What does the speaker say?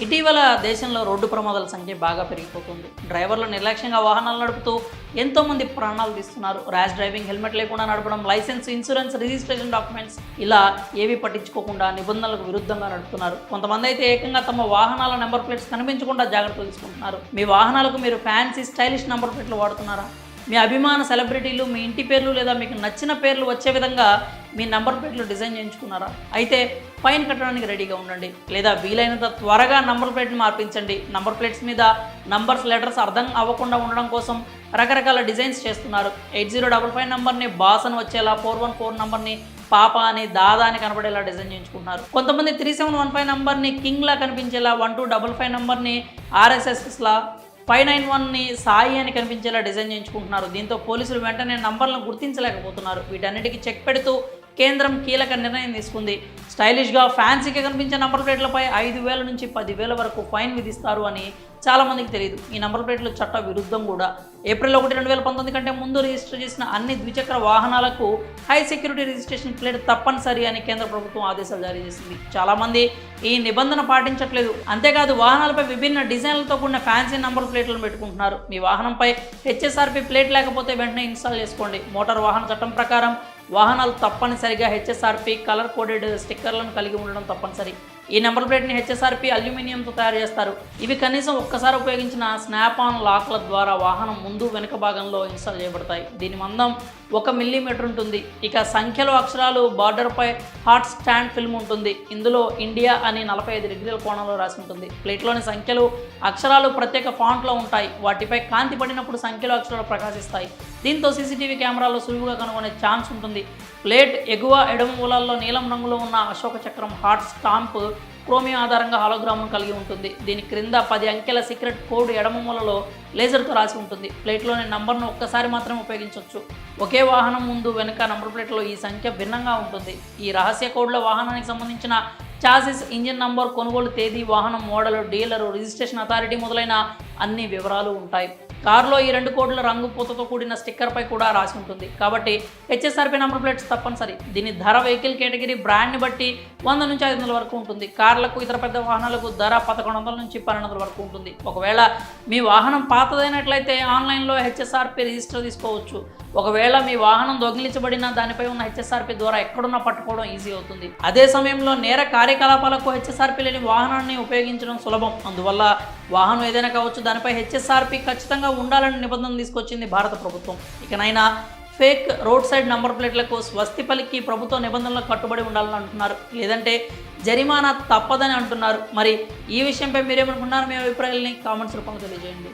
ఇటీవల దేశంలో రోడ్డు ప్రమాదాల సంఖ్య బాగా పెరిగిపోతుంది. డ్రైవర్లు నిర్లక్ష్యంగా వాహనాలు నడుపుతూ ఎంతోమంది ప్రాణాలు తీస్తున్నారు. ర్యాష్ డ్రైవింగ్, హెల్మెట్ లేకుండా నడపడం, లైసెన్స్, ఇన్సూరెన్స్, రిజిస్ట్రేషన్ డాక్యుమెంట్స్ ఇలా ఏవి పట్టించుకోకుండా నిబంధనలకు విరుద్ధంగా నడుపుతున్నారు. కొంతమంది అయితే ఏకంగా తమ వాహనాల నెంబర్ ప్లేట్స్ కనిపించకుండా జాగ్రత్తలు తీసుకుంటున్నారు. మీ వాహనాలకు మీరు ఫ్యాన్సీ, స్టైలిష్ నెంబర్ ప్లేట్లు వాడుతున్నారా? మీ అభిమాన సెలబ్రిటీలు మీ ఇంటి పేర్లు లేదా మీకు నచ్చిన పేర్లు వచ్చే విధంగా మీ నంబర్ ప్లేట్లు డిజైన్ చేయించుకున్నారా? అయితే ఫైన్ కట్టడానికి రెడీగా ఉండండి. లేదా వీలైనంత త్వరగా నంబర్ ప్లేట్ని మార్పించండి. నంబర్ ప్లేట్స్ మీద నంబర్స్, లెటర్స్ అర్థం అవ్వకుండా ఉండడం కోసం రకరకాల డిజైన్స్ చేస్తున్నారు. 8055 నంబర్ని బాస్ అని వచ్చేలా, 414 నంబర్ని పాప అని, దాదా అని కనబడేలా డిజైన్ చేయించుకుంటున్నారు. కొంతమంది 3715 నంబర్ని కింగ్లా కనిపించేలా, 1255 నంబర్ని RSSలా, 591ని సాయి అని కనిపించేలా డిజైన్ చేయించుకుంటున్నారు. దీంతో పోలీసులు వెంటనే నంబర్లను గుర్తించలేకపోతున్నారు. వీటన్నిటికీ చెక్ పెడుతూ కేంద్రం కీలక నిర్ణయం తీసుకుంది. స్టైలిష్గా, ఫ్యాన్సీగా కనిపించే నంబర్ ప్లేట్లపై 5,000 నుంచి 10,000 వరకు ఫైన్ విధిస్తారు అని చాలామందికి తెలియదు. ఈ నంబర్ ప్లేట్లు చట్ట విరుద్ధం కూడా. ఏప్రిల్ 1, 2019 కంటే ముందు రిజిస్టర్ చేసిన అన్ని ద్విచక్ర వాహనాలకు హై సెక్యూరిటీ రిజిస్ట్రేషన్ ప్లేట్ తప్పనిసరి అని కేంద్ర ప్రభుత్వం ఆదేశాలు జారీ చేసింది. చాలామంది ఈ నిబంధన పాటించట్లేదు. అంతేకాదు వాహనాలపై విభిన్న డిజైన్లతో కూడిన ఫ్యాన్సీ నంబర్ ప్లేట్లను పెట్టుకుంటున్నారు. మీ వాహనంపై HSRP ప్లేట్ లేకపోతే వెంటనే ఇన్స్టాల్ చేసుకోండి. మోటార్ వాహన చట్టం ప్రకారం వాహనాలు తప్పనిసరిగా HSRP కలర్ కోడెడ్ స్టిక్కర్లను కలిగి ఉండడం తప్పనిసరి. ఈ నెంబర్ ప్లేట్ని HSRP అల్యూమినియంతో తయారు చేస్తారు. ఇవి కనీసం ఒక్కసారి ఉపయోగించిన స్నాప్ ఆన్ లాక్ల ద్వారా వాహనం ముందు వెనుక భాగంలో ఇన్స్టాల్ చేయబడతాయి. దీని మందం 1 మిల్లీమీటర్ ఉంటుంది. ఇక సంఖ్యలో అక్షరాలు బార్డర్పై హాట్ స్టాండ్ ఫిల్మ్ ఉంటుంది. ఇందులో ఇండియా అని 45 డిగ్రీల కోణంలో రాసి ఉంటుంది. ప్లేట్లోని సంఖ్యలు, అక్షరాలు ప్రత్యేక ఫాంట్లో ఉంటాయి. వాటిపై కాంతి పడినప్పుడు సంఖ్యలో అక్షరాలు ప్రకాశిస్తాయి. దీంతో సీసీటీవీ కెమెరాలో సులువుగా కనుగొనే ఛాన్స్ ఉంటుంది. ప్లేట్ ఎగువ ఎడమ మూలాల్లో నీలం రంగులో ఉన్న అశోక చక్రం హాట్ స్టాంప్ క్రోమియం ఆధారంగా హాలోగ్రామ్ను కలిగి ఉంటుంది. దీని క్రింద 10 అంకెల సీక్రెట్ కోడ్ ఎడమ మూలలో లేజర్తో రాసి ఉంటుంది. ప్లేట్లోని నంబర్ను ఒక్కసారి మాత్రమే ఉపయోగించవచ్చు. ఒకే వాహనం ముందు వెనుక నంబర్ ప్లేట్లో ఈ సంఖ్య భిన్నంగా ఉంటుంది. ఈ రహస్య కోడ్లో వాహనానికి సంబంధించిన చాసిస్, ఇంజిన్ నంబర్, కొనుగోలు తేదీ, వాహనం మోడల్, డీలరు, రిజిస్ట్రేషన్ అథారిటీ మొదలైన అన్ని వివరాలు ఉంటాయి. కారులో ఈ 2 కోడ్ల రంగు పూతతో కూడిన స్టిక్కర్పై కూడా రాసి ఉంటుంది. కాబట్టి HSRP నంబర్ ప్లేట్స్ తప్పనిసరి. దీని ధర వెహికల్ కేటగిరీ, బ్రాండ్ని బట్టి 100 నుంచి 500 వరకు ఉంటుంది. కార్లకు, ఇతర పెద్ద వాహనాలకు ధర 1100 నుంచి 1200 వరకు ఉంటుంది. ఒకవేళ మీ వాహనం పాతదైనట్లయితే ఆన్లైన్లో HSRP రిజిస్టర్ తీసుకోవచ్చు. ఒకవేళ మీ వాహనం దొంగిలించబడినా దానిపై ఉన్న HSRP ద్వారా ఎక్కడున్నా పట్టుకోవడం ఈజీ అవుతుంది. అదే సమయంలో నేర కార్యకలాపాలకు HSRP లేని వాహనాన్ని ఉపయోగించడం సులభం. అందువల్ల వాహనం ఏదైనా కావచ్చు, దానిపై HSRP ఖచ్చితంగా ఉండాలని నిబంధన తీసుకొచ్చింది భారత ప్రభుత్వం. ఇకనైనా ఫేక్ రోడ్ సైడ్ నంబర్ ప్లేట్లకు స్వస్తి పలికి ప్రభుత్వ నిబంధనలకు కట్టుబడి ఉండాలని అంటున్నారు. లేదంటే జరిమానా తప్పదని అంటున్నారు. మరి ఈ విషయంపై మీరేమనుకున్నారు? మీ అభిప్రాయాలని కామెంట్స్ రూపంలో తెలియజేయండి.